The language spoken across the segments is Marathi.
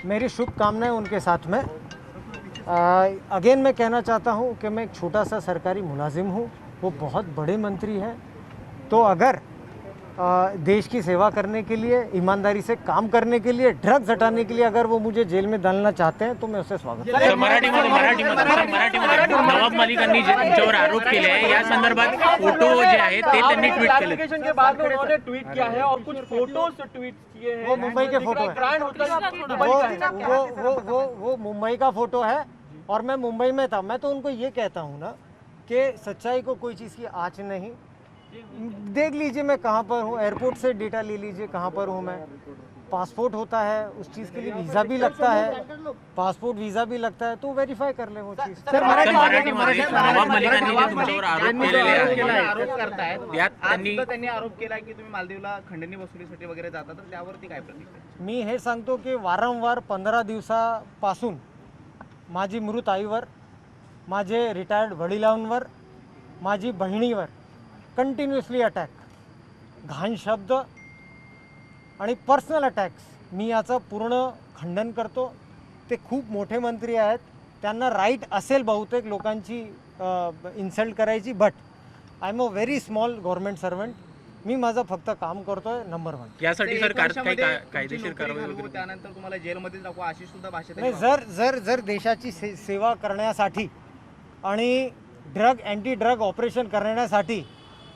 मेरी शुभकामनाएं उनके साथ में। अगेन मैं कहना चाहता हूं कि मैं एक छोटा सा सरकारी मुलाजिम हूं, वो बहुत बड़े मंत्री हैं। तो अगर देश की सेवा करने के लिए, ईमानदारी से काम करने के लिए, ड्रग्स हटाने के लिए अगर वो मुझे जेल में डालना चाहते हैं तो मैं उससे स्वागत करतो। मराठीमध्ये नवाब मलिकांनी ज्यांच्यावर आरोप केले आहे या संदर्भात फोटो जे आहेत ते त्यांनी ट्विट केले के बाद में उन्होंने ट्वीट किया है और कुछ फोटोज ट्वीट किए हैं। वो मुंबई के फोटो है, वो मुंबई का फोटो है और मैं मुंबई में था। मैं तो उनको ये कहता हूँ ना कि सच्चाई को कोई चीज़ की आँच नहीं। देख लीजिए मैं कहाँ पर हूँ, एयरपोर्ट से डेटा ले लीजिए कहाँ पर हूँ मैं। पासपोर्ट होता है, उस चीज़ के लिए वीज़ा भी लगता है, पासपोर्ट वीज़ा भी लगता है, तो वेरीफाई कर ले वो चीज़। मराठीमध्ये नवाब मलिकांनी जे तुमच्यावर आरोप केलेले आरोप करतायत त्यात त्यांनी आरोप केला की तुम्ही मालदीवला खंडणी वसुलीसाठी वगैरे जाता, तर त्यावरती काय प्रतिक्रिया? मी हे सांगतो की वारंवार 15 दिवसापासून माझी मृत आईवर, माझे रिटायर्ड वडिलांवर, माझी बहिणीवर कंटिन्युअसली अटॅक, घाण शब्द आणि पर्सनल अटॅक्स, मी याचं पूर्ण खंडन करतो। ते खूप मोठे मंत्री आहेत, त्यांना राईट असेल बहुतेक लोकांची इन्सल्ट करायची, but I am a very small government servant. मी माझं फक्त काम करतोय, नंबर 1। यासाठी सरकार काही कायदेशीर कारवाई वगैरे त्यानंतर तुम्हाला जेलमध्ये टाकू अशी सुद्धा भाषेत नाही, जर देशाची सेवा करण्यासाठी आणि अँटी ड्रग ऑपरेशन करण्यासाठी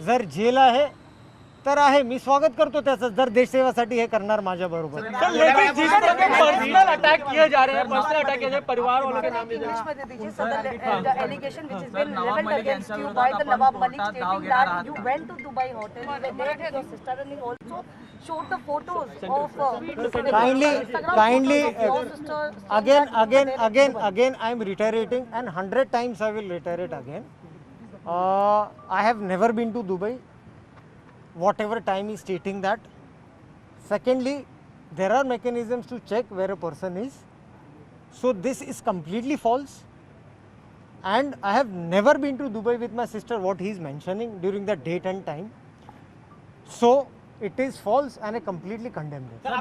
जर जेल आहे तर आहे, मी स्वागत करतो त्याचं, जर देशसेवासाठी हे करणार माझ्या बरोबर। पर्सनल अटैक किए जा रहे हैं, पर्सनल अटैक किए जा रहे हैं, परिवार वालों के नाम दे allegation which has been leveled against you by the Nawab Malik stating that you went to Dubai hotel, you were there with your sister and you also showed the photos of kindly again I am reiterating and 100 times I will reiterate again. I have never been to Dubai, whatever time is stating that. Secondly, there are mechanisms to check where a person is. So this is completely false. And I have never been to Dubai with my sister, what he is mentioning during the date and time. So it is false and I completely condemn it. There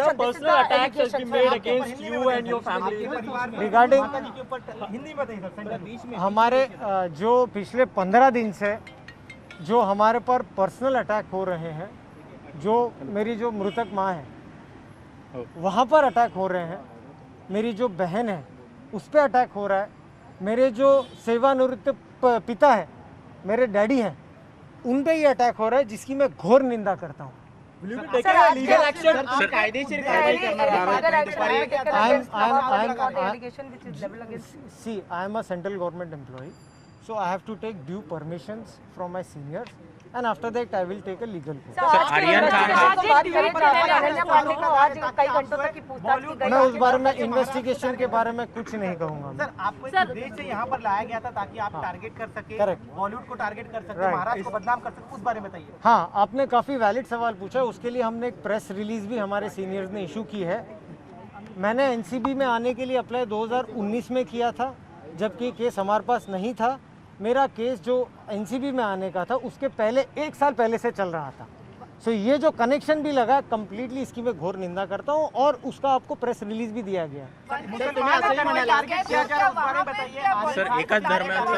are personal attacks has been made against you and your family. Regarding हमारे जो पिछले 15 दिन से जो हमारे पर पर्सनल अटैक हो रहे हैं, जो मेरी जो मृतक माँ है वहाँ पर अटैक हो रहे हैं, मेरी जो बहन है उस पर अटैक हो रहा है, मेरे जो सेवानिवृत्त पिता है, मेरे डैडी हैं, उन पे ये अटैक हो रहा है, जिसकी मैं घोर निंदा करता हूँ। See, I am a central government employee, so I have to take due permissions from my seniors, and after that I will take a legal course. मैं उस बारे में इन्वेस्टिगेशन के बारे में कुछ नहीं कहूँगा। सर, आपको इस देश से यहाँ पर लाया गया था ताकि आप टारगेट कर सके, बॉलीवुड को टारगेट कर सके, महाराष्ट्र को बदनाम कर सके, उस बारे में बताइए। हाँ, आपने काफ़ी वैलिड सवाल पूछा, उसके लिए हमने एक प्रेस रिलीज भी हमारे सीनियर्स ने इशू की है। मैंने एनसीबी में आने के लिए अप्लाई 2019 में किया था, जबकि केस हमारे पास नहीं था। मेरा केस जो एनसीबी में आने का था उसके पहले 1 साल पहले से चल रहा था। सो ये जो कनेक्शन भी लगा, कंप्लीटली इसकी मैं घोर निंदा करता हूँ और उसका आपको प्रेस रिलीज भी दिया गया। सर, एकाच धर्माचा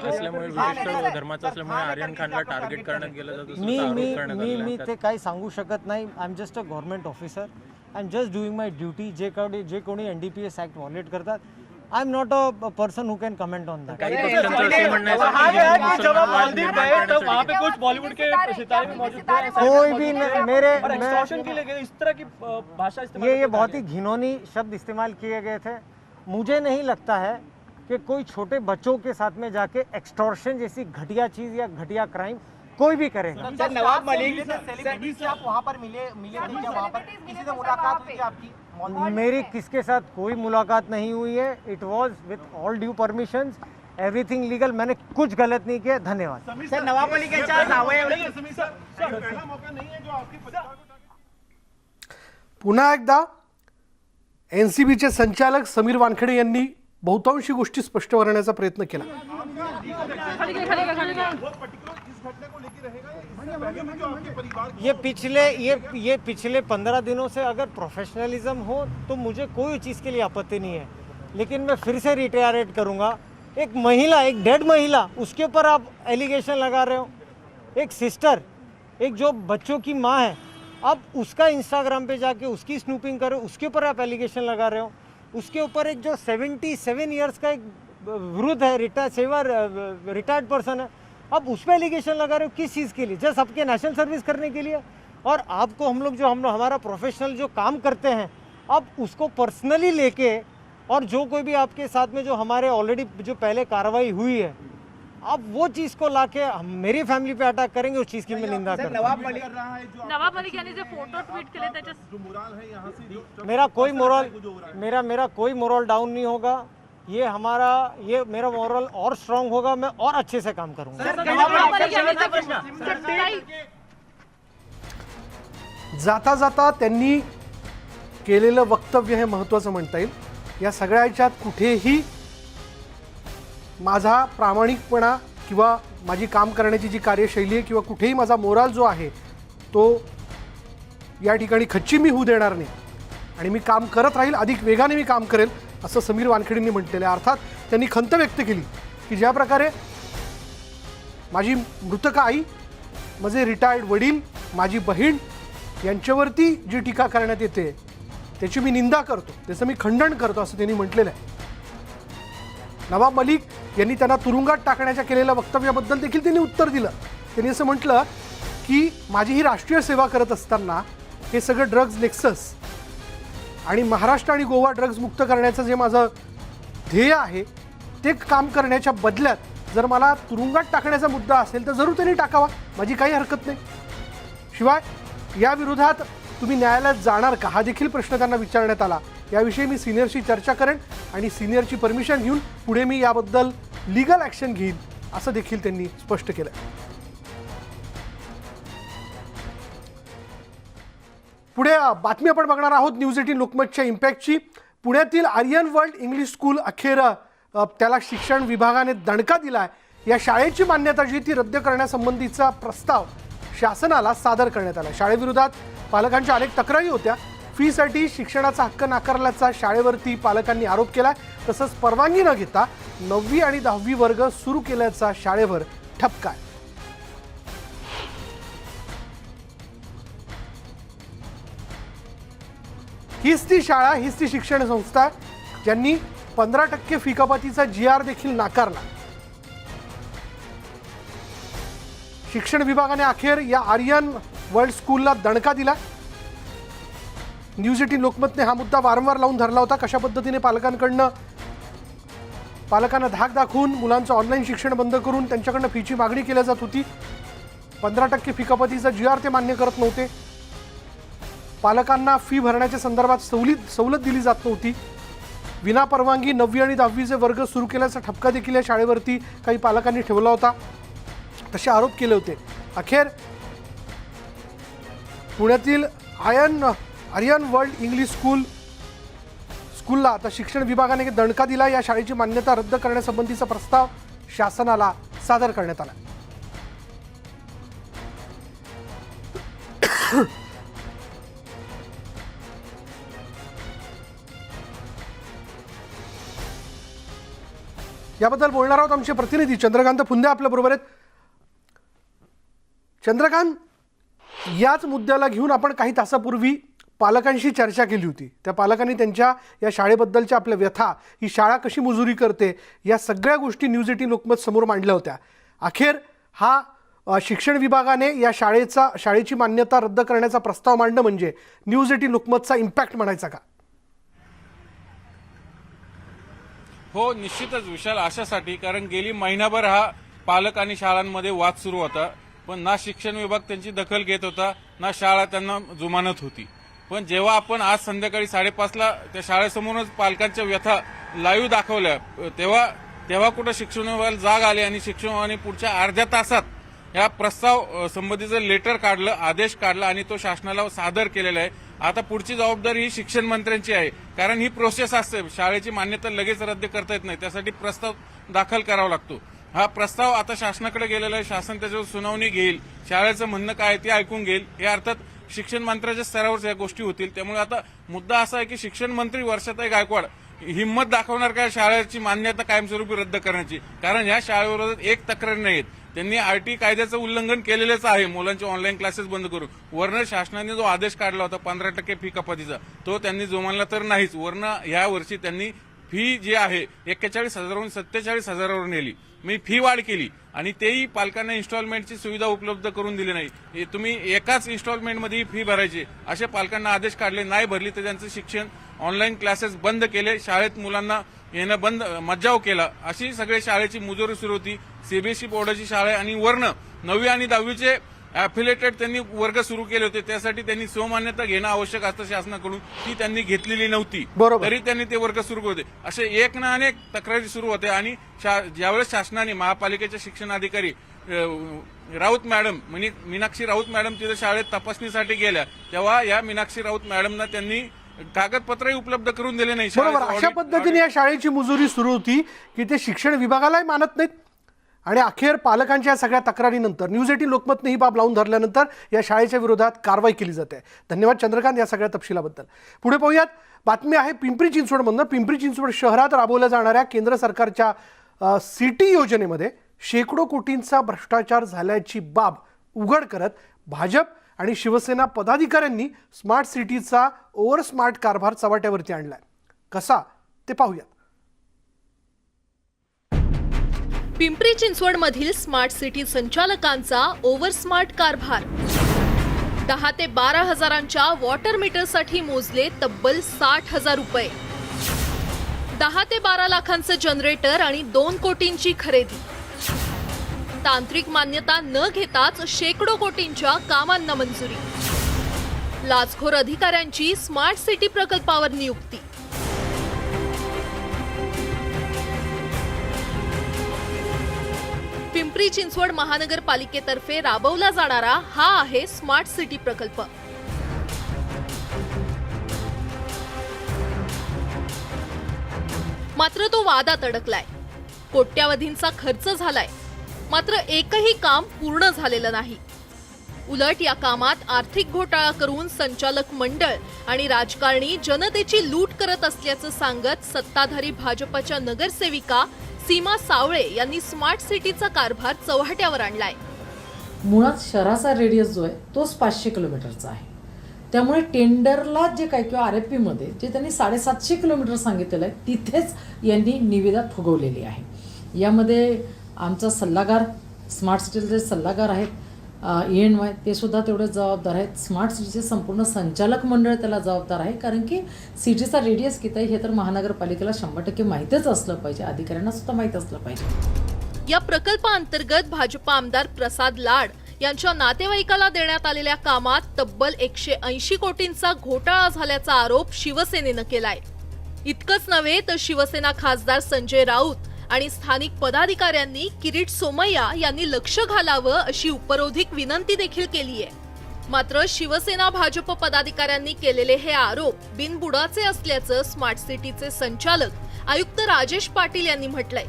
असल्यामुळे, विशिष्ट धर्माचा असल्यामुळे आर्यन खानला टार्गेट करण्यात गेलं जातं। मी ते काही सांगू शकत नाही। I am just a government officer, I am just doing my duty. जे कोणी NDPS ॲक्ट व्हायोलेट करतात, I am not a person who can comment on that. काही पक्षांचं असे म्हणणं आहे की जब आप मालदीव गए तो वहाँ पे कुछ बॉलीवुड के सितारे भी मौजूद थे। कोई भी मेरे एक्सटॉर्शन के लिए इस तरह की भाषा इस्तेमाल, ये बहुत ही घिनौनी शब्द इस्तेमाल किए गए थे। मुझे नहीं लगता है कि कोई छोटे बच्चों के साथ में जाके एक्सटॉर्शन जैसी घटिया चीज़ या घटिया क्राइम कोई भी करेगा। सर, नवाब मलिक सेलिब्रिटी से आप वहाँ पर मिले थे क्या? वहाँ पर किसी से मुलाकात हुई थी आपकी? मेरी किसके साथ कोई मुलाकात नहीं हुई है। It was with all due permissions, everything legal. मैंने कुछ गलत नहीं किया। धन्यवाद। सर, नवाब मलिक यांच्या नावाएवढी पुन्हा एकदा एनसीबीचे संचालक समीर वानखेडे यांनी बहुतांशी गोष्टी स्पष्ट करण्याचा प्रयत्न केला। ये पिछले 15 दिनों से अगर प्रोफेशनलिज्म हो तो मुझे कोई चीज़ के लिए आपत्ति नहीं है, लेकिन मैं फिर से रिटायरेट करूंगा। एक महिला, एक डेड महिला, उसके ऊपर आप एलिगेशन लगा रहे हो। एक सिस्टर, एक जो बच्चों की माँ है, आप उसका इंस्टाग्राम पे जाके उसकी स्नूपिंग करो, उसके ऊपर आप एलिगेशन लगा रहे हो। उसके ऊपर एक जो 77 ईयर्स का एक वृद्ध है, रिटायर्ड पर्सन है, आप उस पर एलिगेशन लगा रहे हो। किस चीज़ के लिए? जस्ट आपके नेशनल सर्विस करने के लिए। और आपको हम लोग हमारा प्रोफेशनल जो काम करते हैं, आप उसको पर्सनली लेके, और जो कोई भी आपके साथ में जो हमारे ऑलरेडी जो पहले कार्रवाई हुई है, आप वो चीज़ को लाके मेरी फॅमिली पे अटॅक करेंगे, उस चीज़ की मैं निंदा करता हूँ। नवाब मलिक यांनी जे फोटो ट्वीट केले त्याच्या मेरा कोई मोरल डाउन नहीं होगा। ये मेरा मोरल और स्ट्रांग होगा, मैं और अच्छे से काम करूंगा। जाता जाता त्यांनी केलेलं वक्तव्य हे महत्त्वाचं म्हणता येईल। या सगळ्याच्यात कुठेही माझा प्रामाणिकपणा किंवा माझी काम करण्याची जी कार्यशैली आहे किंवा कुठेही माझा मोराल जो आहे तो या ठिकाणी खच्ची मी होऊ देणार नाही आणि मी काम करत राहील, अधिक वेगाने मी काम करेल, असं समीर वानखेडेंनी म्हटलेलं आहे। अर्थात त्यांनी खंत व्यक्त केली की ज्या प्रकारे माझी मृतक आई, माझे रिटायर्ड वडील, माझी बहीण यांच्यावरती जी टीका करण्यात येते त्याची मी निंदा करतो, त्याचं मी खंडन करतो, असं त्यांनी म्हटलेलं आहे। नवाब मलिक यांनी त्यांना तुरुंगात टाकण्याच्या केलेल्या वक्तव्याबद्दल देखील त्यांनी उत्तर दिलं। त्यांनी असं म्हटलं की माझी ही राष्ट्रीय सेवा करत असताना हे सगळं ड्रग्ज नेक्सस आणि महाराष्ट्र आणि गोवा ड्रग्ज मुक्त करण्याचं जे माझं ध्येय आहे ते काम करण्याच्या बदल्यात जर मला तुरुंगात टाकण्याचा मुद्दा असेल तर जरूर त्यांनी टाकावा, माझी काही हरकत नाही। शिवाय या विरोधात तुम्ही न्यायालयात जाणार का, हा देखील प्रश्न त्यांना विचारण्यात आला। याविषयी मी सिनियरशी चर्चा करेन आणि सिनियरची परमिशन घेऊन पुढे मी याबद्दल लीगल ॲक्शन घेईन, असं देखील त्यांनी स्पष्ट केलं। पुढे बातमी आपण बघणार आहोत न्यूज 18 लोकमतच्या इम्पॅक्टची। पुण्यातील आर्यन वर्ल्ड इंग्लिश स्कूल अखेर त्याला शिक्षण विभागाने दणका दिलाय। या शाळेची मान्यता जी ती रद्द करण्यासंबंधीचा प्रस्ताव शासनाला सादर करण्यात आला। शाळेविरोधात पालकांच्या अनेक तक्रारी होत्या। फीसाठी शिक्षणाचा हक्क नाकारल्याचा शाळेवरती पालकांनी आरोप केला। तसंच परवानगी न घेता 9वी आणि 10वी वर्ग सुरू केल्याचा शाळेवर ठपका आहे। हीच ती शाळा, हीच ती शिक्षण संस्था ज्यांनी 15% फी कपातीचा GR देखील नाकारला। शिक्षण विभागाने अखेर या आर्यन वर्ल्ड स्कूलला दणका दिला। न्यूज 18 लोकमतने हा मुद्दा वारंवार लावून धरला होता। कशा पद्धतीने पालकांना धाक दाखवून मुलांचं ऑनलाईन शिक्षण बंद करून त्यांच्याकडनं फीची मागणी केली जात होती। 15% फी कपातीचा GR ते मान्य करत नव्हते। पालकांना फी भरण्याच्या संदर्भात सवलत दिली जात नव्हती। विना परवानगी 9वी आणि 10वीचे वर्ग सुरू केल्याचा ठपका देखील या शाळेवरती काही पालकांनी ठेवला होता, तसे आरोप केले होते। अखेर पुण्यातील आर्यन वर्ल्ड इंग्लिश स्कूलला आता शिक्षण विभागाने दणका दिला। या शाळेची मान्यता रद्द करण्यासंबंधीचा प्रस्ताव शासनाला सादर करण्यात आला। याबद्दल बोलणार आहोत आमचे प्रतिनिधी चंद्रकांत फुंदे आपल्या बरोबर आहेत। चंद्रकांत, याच मुद्द्याला घेऊन आपण काही तासापूर्वी पालकांशी चर्चा केली होती। त्या पालकांनी त्यांच्या या शाळेबद्दलच्या आपल्या व्यथा, ही शाळा कशी मुजुरी करते, या सगळ्या गोष्टी न्यूज 18 लोकमत समोर मांडल्या होत्या। अखेर हा शिक्षण विभागाने या शाळेची मान्यता रद्द करण्याचा प्रस्ताव मांडणं म्हणजे न्यूज 18 लोकमतचा इम्पॅक्ट म्हणायचा का? हो, निश्चितच विशाल, अशासाठी कारण गेली महिनाभर हा पालक आणि शाळांमध्ये वाद सुरू होता, पण ना शिक्षण विभाग त्यांची दखल घेत होता, ना शाळा त्यांना जुमानत होती। पण जेव्हा आपण आज संध्याकाळी 5:30ला त्या शाळेसमोरच पालकांच्या व्यथा लाईव्ह दाखवल्या, तेव्हा कुठं शिक्षण विभागाला जाग आली आणि शिक्षण विभागाने पुढच्या अर्ध्या तासात या प्रस्ताव संबंधीचं लेटर काढलं, आदेश काढला आणि तो शासनाला सादर केलेला आहे। आता पुढची जबाबदारी ही शिक्षण मंत्र्यांची आहे, कारण ही प्रोसेस असते, शाळेची मान्यता लगेच रद्द करता येत नाही, त्यासाठी प्रस्ताव दाखल करावा लागतो। हा प्रस्ताव आता शासनाकडे गेलेला आहे, शासन त्याच्यावर सुनावणी घेईल शाळेचं म्हणणं काय आहे ते ऐकून घेईल. हे अर्थात शिक्षण मंत्र्याच्या स्तरावर या गोष्टी होतील. त्यामुळे आता मुद्दा असा आहे की शिक्षण मंत्री वर्षाताई गायकवाड हिंमत दाखवणार काय शाळेची मान्यता कायमस्वरूपी रद्द करण्याची, कारण ह्या शाळेविरोधात एक तक्रार नाहीत. त्यांनी आरटी कायद्याचं उल्लंघन केलेलंच आहे मुलांचे ऑनलाईन क्लासेस बंद करून. वर्ण शासनाने जो आदेश काढला होता 15% फी कपातीचा तो त्यांनी जोमानला तर नाहीच. वर्ण ह्या वर्षी त्यांनी फी जी आहे 41,000वरून 47,000वर नेली. मी फी वाढ केली आणि तेही पालकांना इन्स्टॉलमेंटची सुविधा उपलब्ध करून दिली नाही. हे तुम्ही एकाच इन्स्टॉलमेंटमध्ये फी भरायची असे पालकांना आदेश काढले. नाही भरली तर त्यांचं शिक्षण ऑनलाईन क्लासेस बंद केले. शाळेत मुलांना येणं बंद, मज्जाव केला. अशी सगळे शाळेची मुजोरी सुरू होती. सीबीएसई बोर्डाची शाळा आहे आणि वर्ण 9वी आणि 10वीचे ॲफिलेटेड त्यांनी वर्ग सुरू केले होते. त्यासाठी त्यांनी स्वमान्यता घेणं आवश्यक असतं शासनाकडून, ती त्यांनी घेतलेली नव्हती. बरोबर. तरी त्यांनी ते वर्ग सुरू होते. असे एक ना अनेक तक्रारी सुरू होते आणि ज्यावेळेस शासनाने महापालिकेच्या शिक्षणाधिकारी राऊत मॅडम मीनाक्षी राऊत मॅडम तिथे शाळेत तपासणीसाठी गेल्या, तेव्हा या मीनाक्षी राऊत मॅडमना त्यांनी कागदपत्रही उपलब्ध करून दिले नाही. बरोबर. अशा पद्धतीने या शाळेची मुजुरी सुरू होती की ते शिक्षण विभागालाही मानत नाहीत आणि अखेर पालकांच्या या सगळ्या तक्रारीनंतर न्यूज 18 लोकमतने ही बाब लावून धरल्यानंतर या शाळेच्या विरोधात कारवाई केली जाते. धन्यवाद चंद्रकांत या सगळ्या तपशिलाबद्दल. पुढे पाहूयात, बातमी आहे पिंपरी चिंचवडमधनं. पिंपरी चिंचवड शहरात राबवल्या जाणाऱ्या केंद्र सरकारच्या सिटी योजनेमध्ये शेकडो कोटींचा भ्रष्टाचार झाल्याची बाब उघड करत भाजप आणि शिवसेना पदाधिकाऱ्यांनी स्मार्ट सिटीचा ओव्हर स्मार्ट कारभार चव्हाट्यावरती आणलाय. कसा ते पाहूयात. पिंपरी चिंचवड मधील स्मार्ट सिटी संचालकांचा ओव्हर स्मार्ट कारभार. 10 ते 12 हजारांच्या वॉटर मीटरसाठी मोजले तब्बल 60,000 रुपये. 10 ते 12 लाखांचं जनरेटर आणि 2 कोटींची खरेदी. तांत्रिक मान्यता न घेताच शेकडो कोटींच्या कामांना मंजुरी. लाचखोर अधिकाऱ्यांची स्मार्ट सिटी प्रकल्पावर नियुक्ती. पिंपरी चिंचवड महानगरपालिकेतर्फे राबवला जाणारा हा आहे स्मार्ट सिटी प्रकल्प. मात्र तो वादात अडकलाय. कोट्यावधींचा खर्च झालाय, मात्र एकही काम पूर्ण झालेलं नाही. उलट या कामात आर्थिक घोटाळा करून संचालक मंडळ आणि राजकारणी जनतेची लूट करत असल्याचं सांगत सत्ताधारी भाजपच्या नगरसेविका सीमा सावळे यांनी स्मार्ट सिटीचा कारभार चव्हाट्यावर आणलाय. मुळात शहराचा रेडियस जो आहे तोच 500 किलोमीटरचा आहे. त्यामुळे टेंडरला जे काय किंवा RFP मध्ये जे त्यांनी 750 किलोमीटर सांगितलेलं आहे तिथेच यांनी निविदा फुगवलेली आहे. यामध्ये आमचा सल्लागार, स्मार्ट सिटीचे सल्लागार आहेत ENY, ते सुद्धा तेवढे जबाबदार आहेत. स्मार्ट सिटीचे संपूर्ण संचालक मंडळ त्याला जबाबदार आहे, कारण की सिटीचा रेडियस किती आहे हे तर महानगरपालिकेला 100% माहितीच असलं पाहिजे, अधिकाऱ्यांना सुद्धा माहीत असलं पाहिजे. या प्रकल्पाअंतर्गत भाजप आमदार प्रसाद लाड यांच्या नातेवाईकाला देण्यात आलेल्या कामात तब्बल 180 कोटींचा घोटाळा झाल्याचा आरोप शिवसेनेनं केलाय. इतकंच नव्हे तर शिवसेना खासदार संजय राऊत आणि स्थानिक पदाधिकाऱ्यांनी किरीट सोमय्या यांनी लक्ष घालावं अशी उपरोधिक विनंती देखील केली आहे. मात्र शिवसेना भाजप पदाधिकाऱ्यांनी केलेले हे आरोप बिनबुडाचे असल्याचं स्मार्ट सिटीचे संचालक आयुक्त राजेश पाटील यांनी म्हटलंय.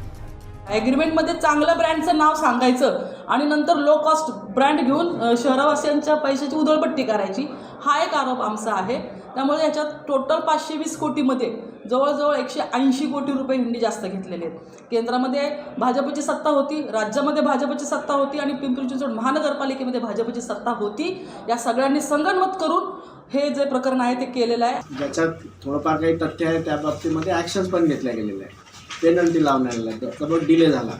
ॲग्रीमेंटमध्ये चांगलं ब्रँडचं नाव सांगायचं आणि नंतर लो कॉस्ट ब्रँड घेऊन शहरवासियांच्या पैशाची उधळपट्टी करायची, हा एक आरोप आमचा आहे. त्यामुळे याच्यात टोटल 520 कोटीमध्ये जवळजवळ 180 कोटी रुपये हिंदी जास्त घेतलेले आहेत. केंद्रामध्ये भाजपची सत्ता होती, राज्यामध्ये भाजपची सत्ता होती आणि पिंपरी चिंचवड महानगरपालिकेमध्ये भाजपची सत्ता होती. या सगळ्यांनी संगनमत करून हे जे प्रकरण आहे ते केलेलं आहे. ज्याच्यात थोडंफार काही तथ्य आहे त्या बाबतीमध्ये ॲक्शन्स पण घेतल्या गेलेल्या आहे. पेनल्टी लावण्याला कबड डिले झाला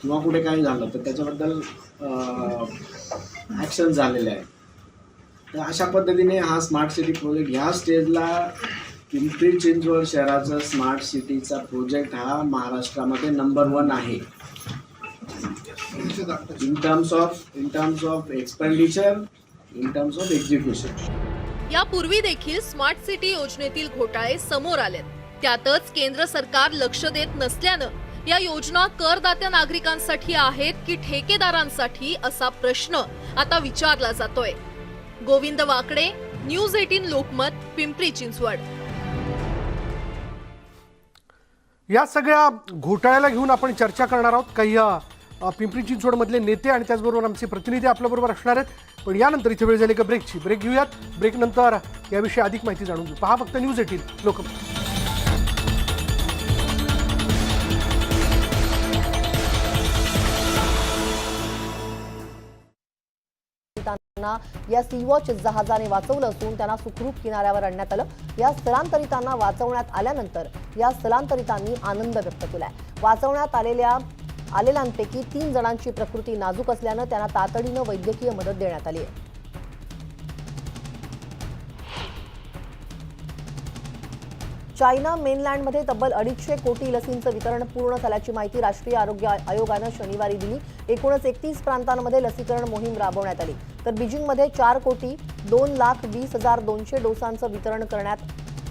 किंवा कुठे काही झालं तर त्याच्याबद्दल ॲक्शन झालेले आहे. तर अशा पद्धतीने हा स्मार्ट सिटी प्रोजेक्ट ह्या स्टेजला पिंपरी चिंचवड शहराचा स्मार्ट सिटीचा प्रोजेक्ट हा महाराष्ट्रामध्ये नंबर 1 आहे in terms of expenditure, in terms of execution. यापूर्वी देखील स्मार्ट सिटी योजनेतील घोटाळे समोर आलेत. त्यातच केंद्र सरकार लक्ष देत नसल्यानं या योजना करदात्या नागरिकांसाठी आहेत की ठेकेदारांसाठी असा प्रश्न आता विचारला जातोय. गोविंद वाकडे, न्यूज 18 लोकमत, पिंपरी चिंचवड. या सगळ्या घोटाळ्याला घेऊन आपण चर्चा करणार आहोत. काही पिंपरी चिंचवडमधले नेते आणि त्याचबरोबर आमचे प्रतिनिधी आपल्याबरोबर असणार आहेत. पण यानंतर इथे वेळ झाली का ब्रेकची. ब्रेक घेऊयात. ब्रेकनंतर याविषयी अधिक माहिती जाणून घेऊ. पहा फक्त न्यूज 18 लोकमत. या सी वॉच जहाजाने वाचवलं असून त्यांना सुखरूप किनाऱ्यावर आणण्यात आलं. या स्थलांतरितांना वाचवण्यात आल्यानंतर या स्थलांतरितांनी आनंद व्यक्त केलाय. वाचवण्यात आलेल्यांपैकी 3 जणांची प्रकृती नाजूक असल्यानं त्यांना तातडीनं वैद्यकीय मदत देण्यात आली आहे. चायना मेनलँडमध्ये तब्बल 250 कोटी लसींचं वितरण पूर्ण झाल्याची माहिती राष्ट्रीय आरोग्य आयोगानं शनिवारी दिली. एकूणच 31 प्रांतांमध्ये लसीकरण मोहीम राबवण्यात आली. तर बीजिंगमध्ये 4,20,20,200 डोसांचं वितरण करण्यात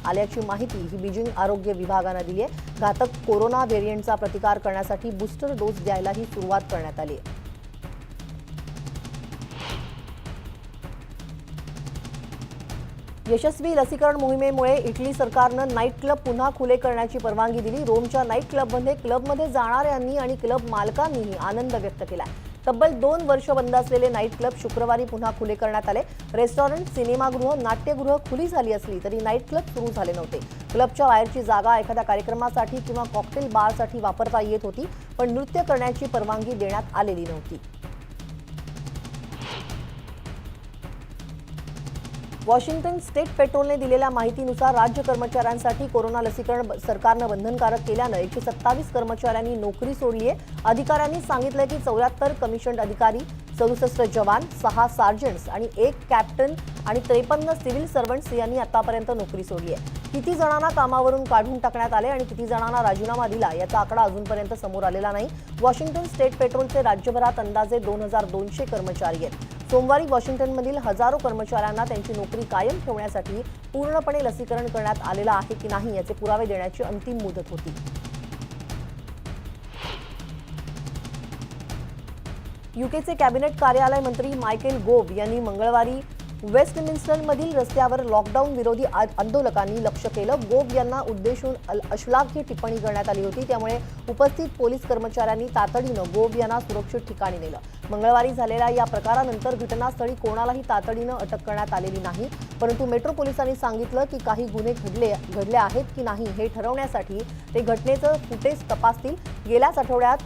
आल्याची माहिती ही बीजिंग आरोग्य विभागानं दिली आहे. घातक कोरोना व्हेरियंटचा प्रतिकार करण्यासाठी बूस्टर डोस द्यायलाही सुरुवात करण्यात आली आहे. यशस्वी लसीकरण मोहिमेमुळे इटली सरकारनं नाईट क्लब पुन्हा खुले करण्याची परवानगी दिली. रोमच्या नाईट क्लबमध्ये जाणाऱ्यांनी आणि क्लब मालकांनीही आनंद व्यक्त केला. तब्बल 2 वर्ष बंद असलेले नाईट क्लब शुक्रवारी पुन्हा खुले करण्यात आले. रेस्टॉरंट, सिनेमागृह, नाट्यगृह खुली झाली असली तरी नाईट क्लब सुरू झाले नव्हते. क्लबच्या बाहेरची जागा एखाद्या कार्यक्रमासाठी किंवा कॉकटेल बारसाठी वापरता येत होती, पण नृत्य करण्याची परवानगी देण्यात आलेली नव्हती. वॉशिंग्टन स्टेट पेट्रोलने दिलेल्या माहितीनुसार राज्य कर्मचाऱ्यांसाठी कोरोना लसीकरण सरकारनं बंधनकारक केल्यानं 127 कर्मचाऱ्यांनी नोकरी सोडली आहे. अधिकाऱ्यांनी सांगितलं की 74 कमिशन्ड अधिकारी, 67 जवान, 6 सार्जंट्स आणि 1 कॅप्टन आणि 53 सिव्हिल सर्वंट्स यांनी आतापर्यंत नोकरी सोडली आहे. किती जणांना कामावरून काढून टाकण्यात आले आणि किती जणांना राजीनामा दिला याचा आकडा अजूनपर्यंत समोर आलेला नाही. वॉशिंग्टन स्टेट पेट्रोलचे राज्यभरात अंदाजे 2200 कर्मचारी आहेत. सोमवारी वॉशिंग्टनमधील हजारो कर्मचाऱ्यांना त्यांची नोकरी कायम ठेवण्यासाठी पूर्णपणे लसीकरण करण्यात आलेलं आहे की नाही याचे पुरावे देण्याची अंतिम मुदत होती. यूकेचे कॅबिनेट कार्यालय मंत्री मायकेल गोव्ह यांनी मंगळवारी वेस्टमिन्स्टरमधील रस्त्यावर लॉकडाऊन विरोधी आंदोलकांनी लक्ष केलं. गोव्ह यांना उद्देशून अश्लाघ्य टिप्पणी करण्यात आली होती. त्यामुळे उपस्थित पोलीस कर्मचाऱ्यांनी तातडीनं गोव्ह यांना सुरक्षित ठिकाणी नेलं. मंगळवारी झालेल्या या प्रकारानंतर घटनास्थळी कोणालाही तातडीनं अटक करण्यात आलेली नाही. परंतु मेट्रो पोलिसांनी सांगितलं की काही गुन्हे घडले आहेत की नाही हे ठरवण्यासाठी ते घटनेचं फुटेज तपासतील. गेल्याच आठवड्यात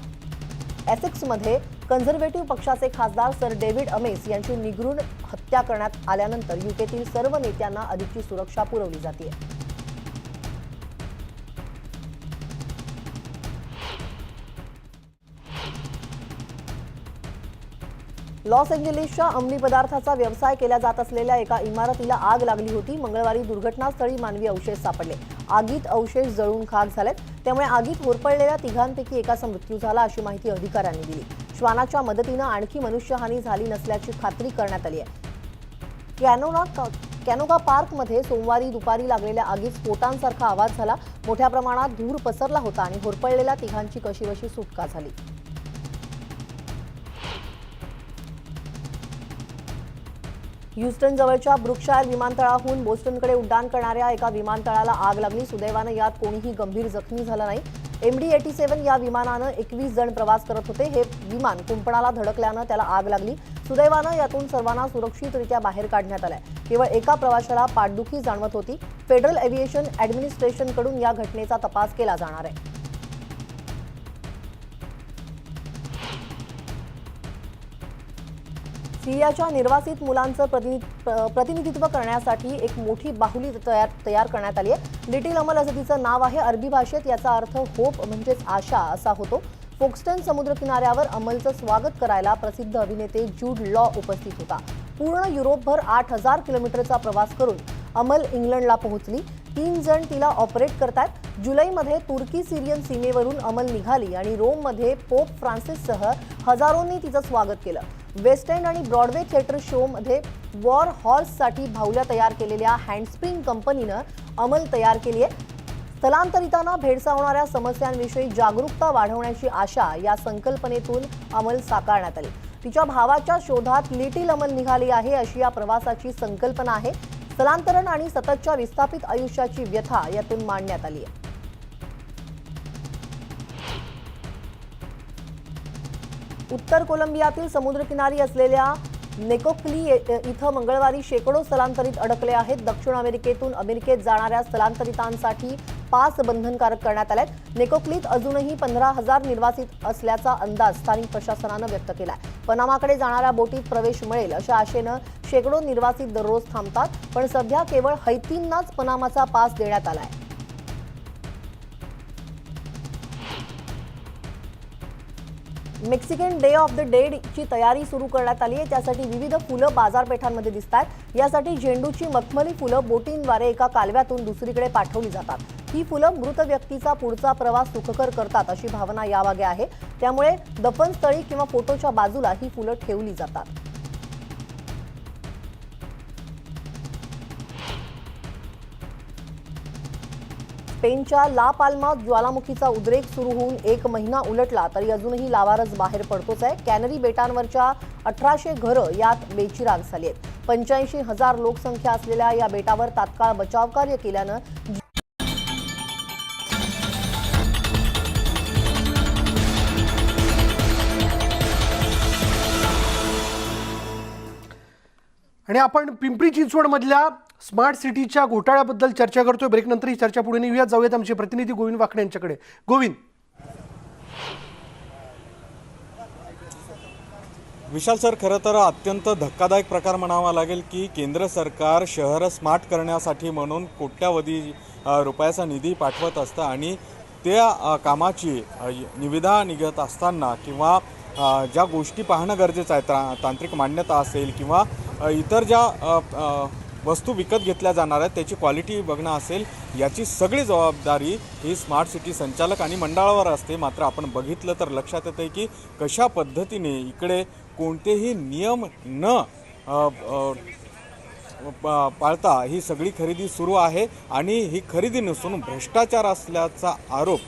एसेक्समध्ये कन्झर्वेटिव्ह पक्षाचे खासदार सर डेव्हिड अमेस यांची निगरूण हत्या करण्यात आल्यानंतर यूकेतील सर्व नेत्यांना अधिकची सुरक्षा पुरवली जाते. लॉस एंजेलिसच्या अंमली पदार्थाचा व्यवसाय केला जात असलेल्या एका इमारतीला आग लागली होती. मंगळवारी दुर्घटनास्थळी मानवी अवशेष सापडले. आगीत अवशेष जळून खाक झालेत. त्यामुळे आगीत होरपळलेल्या 3 एकाचा मृत्यू झाला अशी माहिती अधिकाऱ्यांनी दिली. श्वानाच्या मदतीनं आणखी मनुष्यहानी झाली नसल्याची खात्री करण्यात आली आहे. कॅनोगा पार्कमध्ये सोमवारी दुपारी लागलेल्या आगीत स्फोटांसारखा आवाज झाला. मोठ्या प्रमाणात धूर पसरला होता आणि होरपळलेल्या 3 कशीबशी सुटका झाली. ह्युस्टन जवळच्या ब्रुकशायर विमानतळाहून बोस्टनकडे उड्डाण करणाऱ्या एका विमानतळाला आग लागली. सुदैवानं यात कोणीही गंभीर जखमी झालं नाही. MD-87 या विमानानं 21 जण प्रवास करत होते. हे विमान कुंपणाला धडकल्यानं त्याला आग लागली. सुदैवानं यातून सर्वांना सुरक्षितरित्या बाहेर काढण्यात आलंय. केवळ एका प्रवाशाला पाठदुखी जाणवत होती. फेडरल एव्हिएशन ॲडमिनिस्ट्रेशनकडून या घटनेचा तपास केला जाणार आहे. सिरियाच्या निर्वासित मुलांचं प्रतिनिधित्व करण्यासाठी एक मोठी बाहुली तयार करण्यात आली आहे. लिटिल अमल असं तिचं नाव आहे. अरबी भाषेत याचा अर्थ होप म्हणजेच आशा असा होतो. फोक्स्टन समुद्रकिनाऱ्यावर अमलचं स्वागत करायला प्रसिद्ध अभिनेते ज्यूड लॉ उपस्थित होता. पूर्ण युरोपभर 8000 किलोमीटरचा प्रवास करून अमल इंग्लंडला पोहोचली. 3 जण तिला ऑपरेट करतात. जुलैमध्ये तुर्की सिरियन सीमेवरून अमल निघाली आणि रोममध्ये पोप फ्रान्सिससह हजारोंनी तिचं स्वागत केलं. वेस्ट एंड आणि ब्रॉडवे थिएटर शोमध्ये वॉर हॉर्ससाठी भावल्या तयार केलेल्या हँडस्प्रिंग कंपनीनं अमल तयार केली आहे. स्थलांतरितांना भेडसावणाऱ्या समस्यांविषयी जागरूकता वाढवण्याची आशा या संकल्पनेतून अमल साकारण्यात आली. तिच्या भावाच्या शोधात लिटिल अमल निघाली आहे अशी या प्रवासाची संकल्पना आहे. स्थलांतरण आणि सततच्या विस्थापित आयुष्याची व्यथा यातून मांडण्यात आली आहे. उत्तर कोलंबियातील समुद्रकिनारी असलेल्या नेकोक्ली इथं मंगळवारी शेकडो स्थलांतरित अडकले आहेत. दक्षिण अमेरिकेतून अमेरिकेत जाणाऱ्या स्थलांतरितांसाठी पास बंधनकारक करण्यात आलेत. नेकोक्लीत अजूनही 15,000 निर्वासित असल्याचा अंदाज स्थानिक प्रशासनानं व्यक्त केलाय. पनामाकडे जाणाऱ्या बोटीत प्रवेश मिळेल अशा आशेनं शेकडो निर्वासित दररोज थांबतात, पण सध्या केवळ हैतींनाच पनामाचा पास देण्यात आलाय. Mexican day of the dead ची तयारी सुरू करण्यात आली आहे. त्यासाठी विविध फुलं बाजारपेठांमध्ये दिसत आहेत. यासाठी झेंडूची मखमली फुलं बोटींद्वारे एका कालव्यातून दुसरीकडे पाठवली जातात. ही फुलं मृत व्यक्तीचा पुढचा प्रवास सुखकर करतात अशी भावना यामागे आहे. त्यामुळे दफनस्थळी किंवा फोटोच्या बाजूला ही फुलं ठेवली जातात. स्पेनच्या ला पाल्मा ज्वालामुखीचा उद्रेक सुरू होऊन 1 महिना उलटला तरी अजूनही लावारस बाहेर पडतोच आहे. कॅनरी बेटांवरच्या 1800 घरं यात बेचिराग झाली आहेत. 85,000 लोकसंख्या असलेल्या या बेटावर तात्काळ बचावकार्य केल्यानं आणि आपण पिंपरी चिंचवडमधल्या स्मार्ट सिटीच्या घोटाळ्याबद्दल चर्चा करतोय. ब्रेकनंतर ही चर्चा पुढे नेऊयात. जाऊयात आमचे प्रतिनिधी गोविंद वाकडे यांच्याकडे. गोविंद. विशाल सर, खरं तर अत्यंत धक्कादायक प्रकार म्हणावा लागेल की केंद्र सरकार शहरं स्मार्ट करण्यासाठी म्हणून कोट्यावधी रुपयाचा निधी पाठवत असतं आणि त्या कामाची निविदा निघत असताना किंवा ज्या गोष्टी पाहणं गरजेचं आहे, तांत्रिक मान्यता असेल किंवा इतर ज्या वस्तू विकत घेतल्या जाणार आहेत त्याची क्वालिटी बघणं असेल, याची सगळी जबाबदारी ही स्मार्ट सिटी संचालक आणि मंडळावर असते. मात्र आपण बघितलं तर लक्षात येतं की कशा पद्धतीने इकडे कोणतेही नियम न पाळता ही सगळी खरेदी सुरू आहे आणि ही खरेदी नसून भ्रष्टाचार असल्याचा आरोप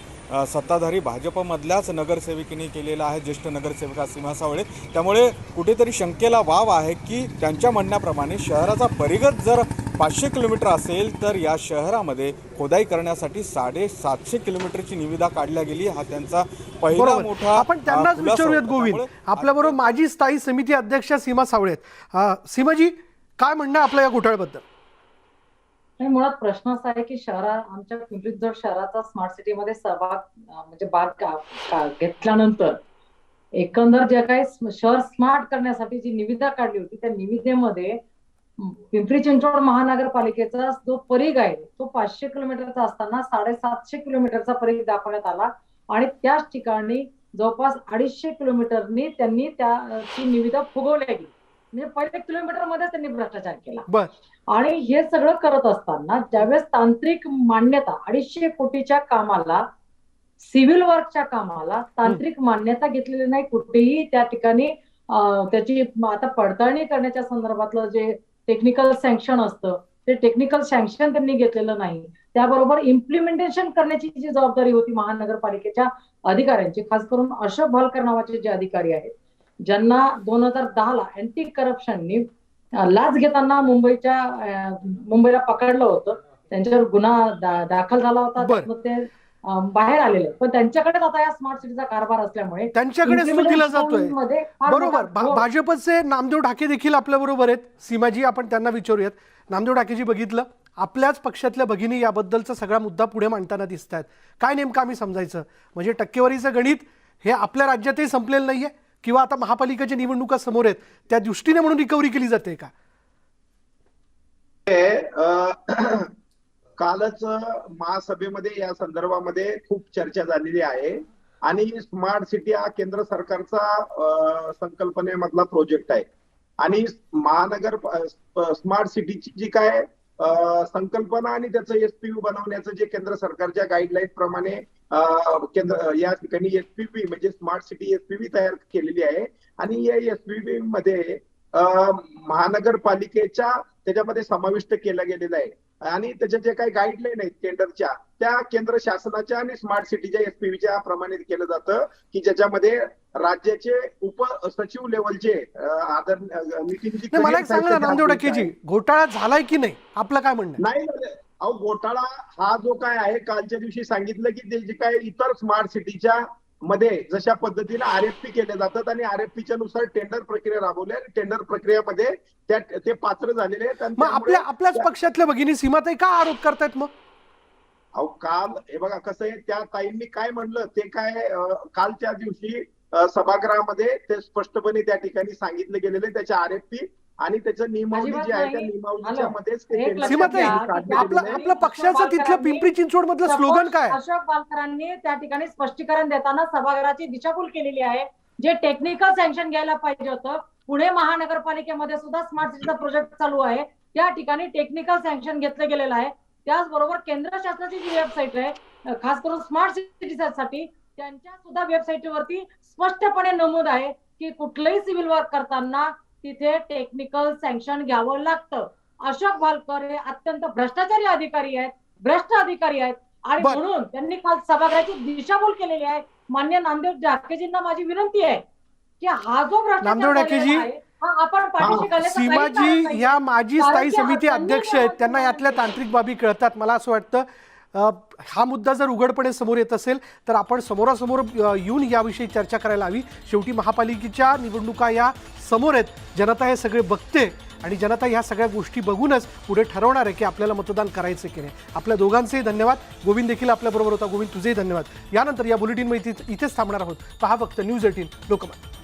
सत्ताधारी भाजपमधल्याच नगरसेविकेने केलेला आहे, ज्येष्ठ नगरसेविका सीमा सावळे. त्यामुळे कुठेतरी शंकेला वाव आहे की त्यांच्या म्हणण्याप्रमाणे शहराचा परिघच जर 500 किलोमीटर असेल तर या शहरामध्ये खोदाई करण्यासाठी 750 किलोमीटरची निविदा काढल्या गेली. हा त्यांचा पहिला मोठा. आपण त्यांनाच विचारूयात गोविंद. आपल्याबरोबर माजी स्थायी समिती अध्यक्ष सीमा सावळे आहेत. सीमाजी, काय म्हणणं आपलं या घोटाळ्याबद्दल? मुळात प्रश्न असा आहे की आमच्या पिंपरी चिंचवड शहराचा स्मार्ट सिटीमध्ये सहभाग म्हणजे भाग घेतल्यानंतर एकंदर जे काही शहर स्मार्ट करण्यासाठी जी निविदा काढली होती त्या निविदेमध्ये पिंपरी चिंचवड महानगरपालिकेचा जो परिघ आहे तो 500 किलोमीटरचा असताना 750 किलोमीटरचा परिघ दाखवण्यात आला आणि त्याच ठिकाणी जवळपास 250 किलोमीटरनी त्यांनी ती निविदा फुगवल्या गेली. म्हणजे पहिल्या किलोमीटर मध्ये त्यांनी भ्रष्टाचार केला. आणि हे सगळं करत असताना ज्यावेळेस तांत्रिक मान्यता 250 कोटीच्या कामाला, सिव्हिल वर्कच्या कामाला तांत्रिक मान्यता घेतलेली नाही कुठेही. त्या ठिकाणी त्याची आता पडताळणी करण्याच्या संदर्भातलं जे टेक्निकल सँक्शन असतं ते टेक्निकल सँक्शन त्यांनी घेतलेलं नाही. त्याबरोबर इम्प्लिमेंटेशन करण्याची जी जबाबदारी होती महानगरपालिकेच्या अधिकाऱ्यांची, खास करून अशोक भालकर नावाचे जे अधिकारी आहेत ज्यांना 2010ला अँटी करप्शननी लाच घेताना मुंबईला पकडलं होतं, त्यांच्यावर गुन्हा दाखल झाला होता, ते बाहेर आलेले. पण त्यांच्याकडेच आता या स्मार्ट सिटीचा कारभार असल्यामुळे त्यांच्याकडे सुरू केला जातोय. बरोबर. भाजपचे नामदेव ढाके देखील आपल्या बरोबर आहेत. सीमाजी, आपण त्यांना विचारूयात. नामदेव ढाकेजी, बघितलं आपल्याच पक्षातल्या भगिनी याबद्दलचा सगळा मुद्दा पुढे मांडताना दिसत आहेत. काय नेमकं आम्ही समजायचं? म्हणजे टक्केवारीचं गणित हे आपल्या राज्यातही संपलेलं नाहीये किंवा आता महापालिकेच्या निवडणुका समोर आहेत त्या दृष्टीने म्हणून रिकव्हरी केली जाते का? कालच महासभेमध्ये या संदर्भामध्ये खूप चर्चा झालेली आहे आणि स्मार्ट सिटी हा केंद्र सरकारचा संकल्पनेमधला प्रोजेक्ट आहे आणि महानगर स्मार्ट सिटीची जी काय संकल्पना आणि त्याचं एसपीव्ही बनवण्याचं जे केंद्र सरकारच्या गाईडलाईन प्रमाणे केंद्र या ठिकाणी एसपीव्ही म्हणजे स्मार्ट सिटी एसपीव्ही तयार केलेली आहे आणि या एसपीव्ही मध्ये महानगरपालिकेच्या त्याच्यामध्ये समाविष्ट केला गेलेला आहे आणि त्याच्या जे काही गाईडलाईन आहेत टेंडरच्या त्या केंद्र शासनाच्या आणि स्मार्ट सिटीच्या एसपीव्हीच्या प्रमाणे केलं जातं की ज्याच्यामध्ये राज्याचे उपसचिव लेवलचे नितीनजी. मला एक सांगा नामदेव ढाकेजी, घोटाळा झालाय की नाही, आपलं काय म्हणणं? नाही, घोटाळा हा जो काय आहे कालच्या दिवशी सांगितलं की ते जे काय इतर स्मार्ट सिटीच्या मध्ये जशा पद्धतीने RFP केले जातात आणि RFPच्या नुसार टेंडर प्रक्रिया राबवली आणि टेंडर प्रक्रियेमध्ये ते पात्र झालेले आहेत. आणि मग त्यामुळे आपल्याच पक्षातल्या भगिनी सीमाताई का आरोप करतायत मग? अहो काल हे बघा कसं आहे, त्या ताईंनी काय म्हणलं ते काय कालच्या दिवशी सभागृहामध्ये ते स्पष्टपणे त्या ठिकाणी सांगितलं गेलेलं आहे. त्याच्या RFP आणि त्याचं नियमावली जी आहे त्या नियमावलीच्या मध्येच ते सीमाताई, आपल्या पक्षाचं तिथलं पिंपरी चिंचवड मधलं स्लोगन काय? अशोक बालकरांनी त्या ठिकाणी स्पष्टीकरण देताना सभागृहाची दिशाभूल केलेली आहे. जे टेक्निकल सँक्शन घ्यायला पाहिजे होतं, पुणे महानगरपालिकेमध्ये सुद्धा स्मार्ट सिटीचा प्रोजेक्ट चालू आहे, त्या ठिकाणी टेक्निकल सँक्शन घेतलं गेलेलं आहे. त्याचबरोबर केंद्र शासनाची जी वेबसाईट आहे खास करून स्मार्ट सिटीसाठी, त्यांच्या सुद्धा वेबसाईटवरती स्पष्टपणे नमूद आहे की कुठलंही सिव्हिल वर्क करताना तिथे टेक्निकल सँक्शन घ्यावं लागतं. अशोक भालकर हे अत्यंत भ्रष्टाचारी अधिकारी आहेत, भ्रष्ट अधिकारी आहेत आणि म्हणून त्यांनी काल सभागृहाची दिशाभूल केलेली आहे. मान्य नामदेव ढाकेजींना माझी विनंती आहे की हा जो भ्रष्टाचार झालेला आहे आपण पाठीशी घालायचं काही कारण सीमाजी नाही. या माजी कारण स्थायी की समिती त्यांनी अध्यक्ष आहेत, त्यांना यातल्या तांत्रिक बाबी कळतात. मला असं वाटतं हा मुद्दा जर उघडपणे समोर येत असेल तर आपण समोरासमोर येऊन याविषयी चर्चा करायला हवी. शेवटी महापालिकेच्या निवडणुका या समोर आहेत, जनता हे सगळे बघते आणि जनता ह्या सगळ्या गोष्टी बघूनच पुढे ठरवणार आहे की आपल्याला मतदान करायचं की नाही. आपल्या दोघांचेही धन्यवाद. गोविंद देखील आपल्याबरोबर होता. गोविंद तुझेही धन्यवाद. यानंतर या बुलेटिनमध्ये इथेच थांबणार आहोत. पहा फक्त न्यूज 18 लोकमत.